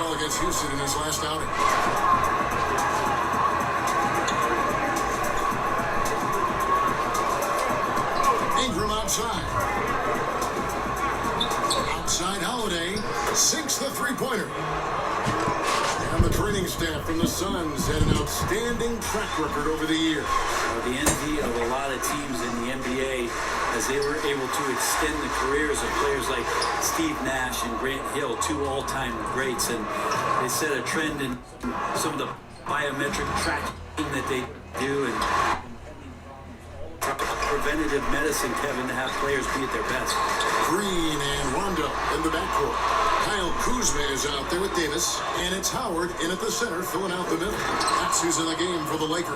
well against Houston in his last outing. Ingram outside. Outside Holiday sinks the three-pointer. And the training staff from the Suns had an outstanding track record over the years. The envy of a lot of teams in the NBA as they were able to extend the careers of players like Steve Nash and Grant Hill, two all-time greats, and they set a trend in some of the biometric tracking that they do and preventative medicine, Kevin, to have players be at their best. Green and Rondo in the backcourt. Kyle Kuzma is out there with Davis, and it's Howard in at the center, filling out the middle. That's who's in the game for the Lakers.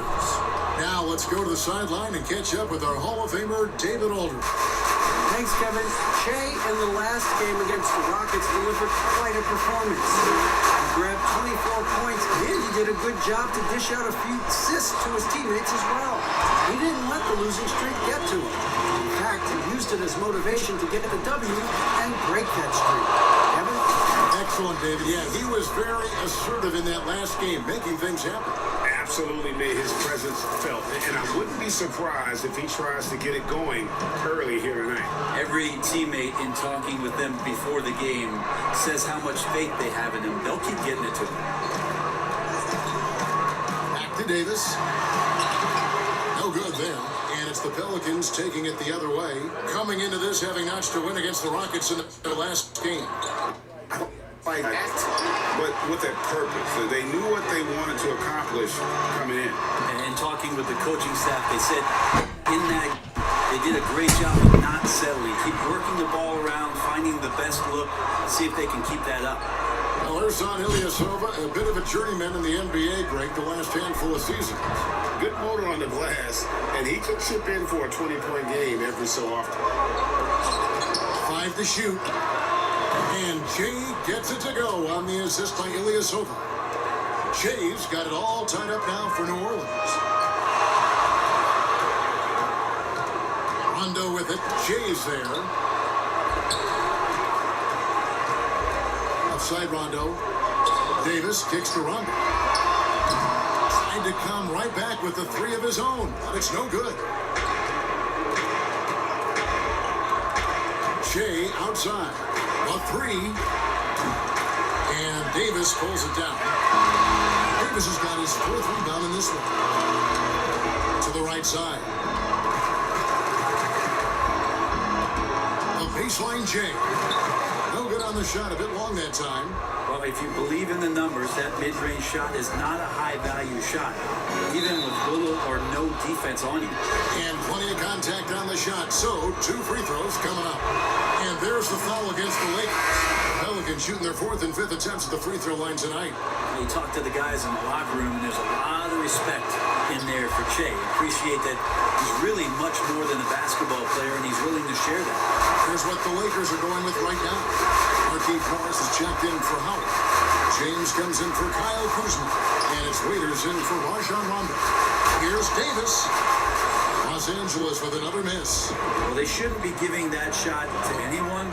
Now let's go to the sideline and catch up with our Hall of Famer, David Aldridge. Thanks, Kevin. Shea in the last game against the Rockets delivered quite a performance. He grabbed 24 points, and he did a good job to dish out a few assists to his teammates as well. He didn't let the losing streak get to him. In fact, he used it as motivation to get the W and break that streak. Kevin? Excellent, David. Yeah, he was very assertive in that last game, making things happen. Absolutely made his presence felt, and I wouldn't be surprised if he tries to get it going early here tonight. Every teammate in talking with them before the game says how much faith they have in him. They'll keep getting it to him. Back to Davis. No good there. And it's the Pelicans taking it the other way, coming into this having notched a win against the Rockets in their last game. Like that, but with a purpose. So they knew what they wanted to accomplish coming in. And talking with the coaching staff, they said in that they did a great job of not settling. Keep working the ball around, finding the best look, see if they can keep that up. Well, Ersan Ilyasova, a bit of a journeyman in the NBA, Greg, the last handful of seasons. Good motor on the glass, and he can chip in for a 20-point game every so often. 5 to shoot. And Jay gets it to go on the assist by Ilyasova. Jay's got it all tied up now for New Orleans. Rondo with it. Jay's there. Outside Rondo. Davis kicks to Rondo. Trying to come right back with the three of his own, but it's no good. Jay outside. A three. And Davis pulls it down. Davis has got his 4th rebound in this one. To the right side. A baseline Jay. No good on the shot. A bit long that time. Well, if you believe in the numbers, that mid-range shot is not a high-value shot, even with little or no defense on you. And plenty of contact on the shot. So, 2 free throws coming up. And there's the foul against the Lakers. Pelicans shooting their 4th and 5th attempts at the free throw line tonight. You talk to the guys in the locker room, and there's a lot of respect in there for Shea. Appreciate that he's really much more than a basketball player, and he's willing to share that. Here's what the Lakers are going with right now. Marquise Morris is checked in for Howard. James comes in for Kyle Kuzma. And it's Waiters in for Rajon Rondo. Here's Davis. Los Angeles with another miss. Well, they shouldn't be giving that shot to anyone,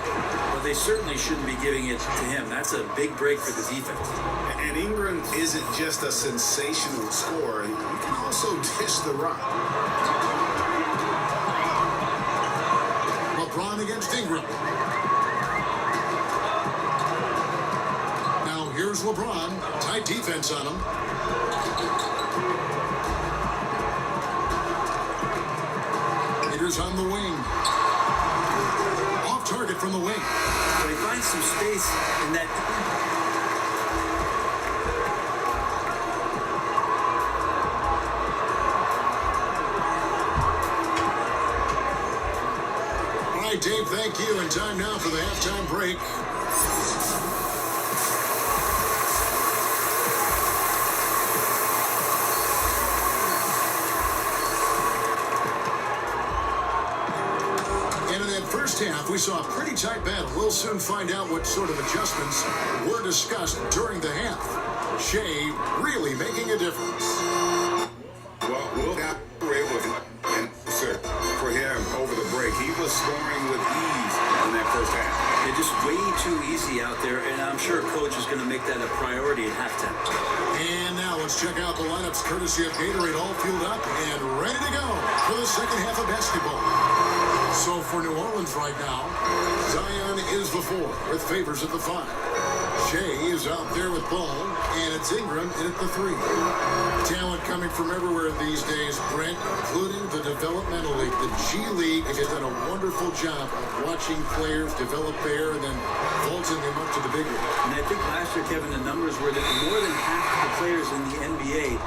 but they certainly shouldn't be giving it to him. That's a big break for the defense. And Ingram isn't just a sensational scorer. He can also dish the rock. LeBron against Ingram. Now here's LeBron. Tight defense on him. Peters on the wing. Off target from the wing. So he finds some space in that. All right, Dave, thank you. And time now for the halftime break. First half, we saw a pretty tight battle. We'll soon find out what sort of adjustments were discussed during the half. Shea really making a difference. Well, we'll have to able to answer for him over the break. He was scoring with ease in that first half. They're just way too easy out there, and I'm sure coach is going to make that a priority at halftime. And now let's check out the lineups courtesy of Gatorade, all fueled up and ready to go for the second half of basketball. So for New Orleans right now, Zion is the 4 with Favors at the 5. Shea is out there with Ball, and it's Ingram in at the 3. Talent coming from everywhere these days, Brent, including the developmental league. The G League has done a wonderful job of watching players develop there and then vaulting them up to the big league. And I think last year, Kevin, the numbers were that more than half of the players in the NBA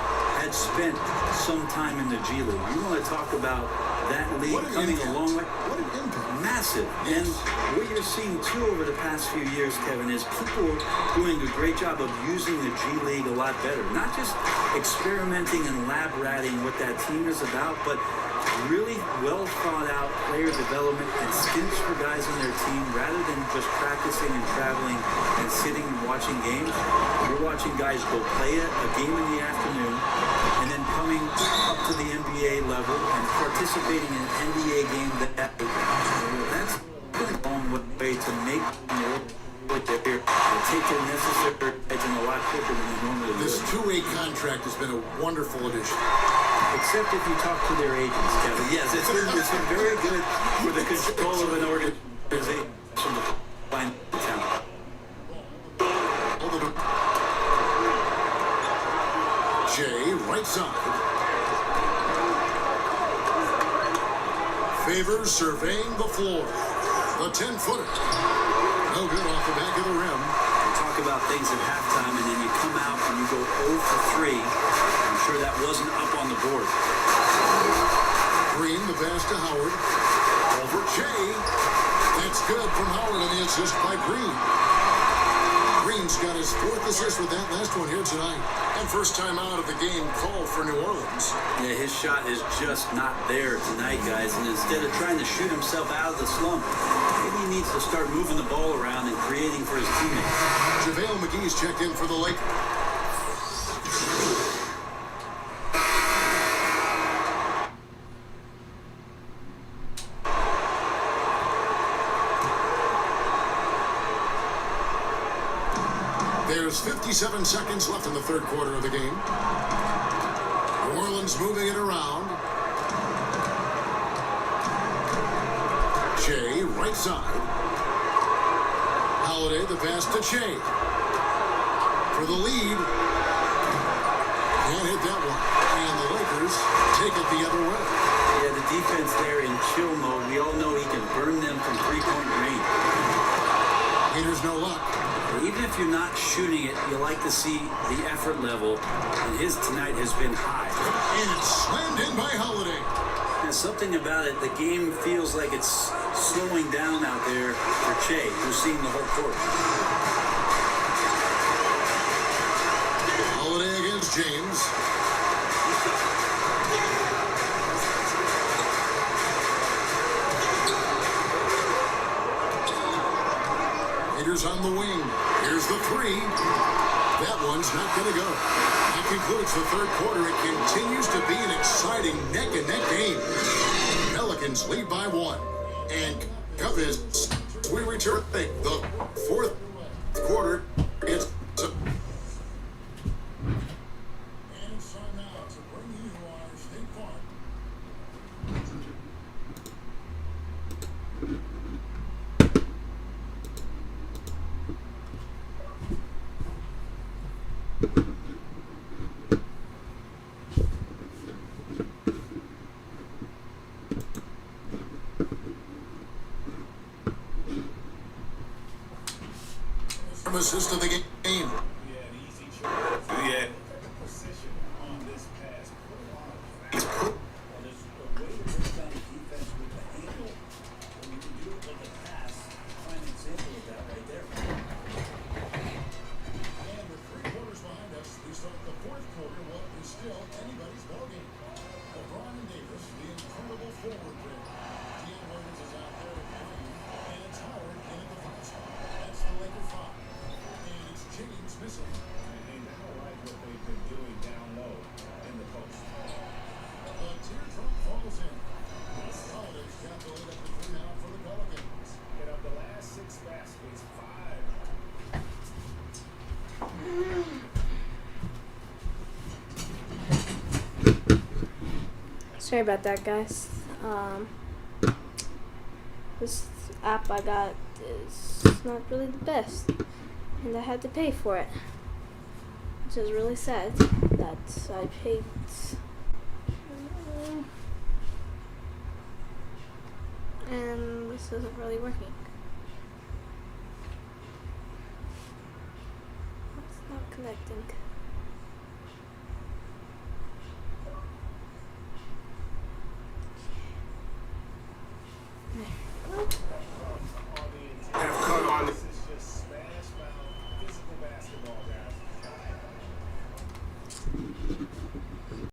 had spent some time in the G League. You want to talk about that league coming a long way? What an impact. Massive. And what you're seeing, too, over the past few years, Kevin, is people doing a great job of using the G League a lot better. Not just experimenting and lab ratting what that team is about, but really well thought out player development and stints for guys on their team rather than just practicing and traveling and sitting and watching games. You're watching guys go play a game in the afternoon and then coming up to the NBA level and participating in an NBA game that that's a long way to make take their necessary edge a lot quicker than they normally do. This two-way contract has been a wonderful addition. Except if you talk to their agents, Kevin. Yes, it's been very good for the control of an organization to find talent. Jay, right side. Favors surveying the floor. The 10-footer. No good off the back of the rim. You talk about things at halftime, and then you come out and you go 0 for 3. I'm sure that wasn't up on the board. Green, the pass to Howard. Over Jay. That's good from Howard, and the assist by Green. Green's got his 4th assist with that last one here tonight. And first time out of the game call for New Orleans. Yeah, his shot is just not there tonight, guys. And instead of trying to shoot himself out of the slump, maybe he needs to start moving the ball around and creating for his teammates. JaVale McGee's checked in for the Lakers. There's 57 seconds left in the third quarter of the game. New Orleans moving it around. Shea, right side. Holiday, the pass to Shea. For the lead. Can't hit that one. And the Lakers take it the other way. Yeah, the defense there in chill mode. We all know he can burn them from three-point range. Haters no luck. Even if you're not shooting it, you like to see the effort level, and his tonight has been high. And it's slammed in by Holiday. There's something about it, the game feels like it's slowing down out there for Che, who's seeing the whole court. Holiday against James. Haters on the wing. Here's the 3. That one's not going to go. That concludes the third quarter. It continues to be an exciting neck-and-neck game. Pelicans lead by 1. And Cubs, we return the fourth quarter. It's time now to bring you our State Farm. Assist of the game. Yeah. Baskets, 5 Sorry about that, guys. This app I got is not really the best, and I had to pay for it, which is really sad that I paid. And this isn't really working. It's not connecting. Have come on. This is just smash mouth physical basketball, guys.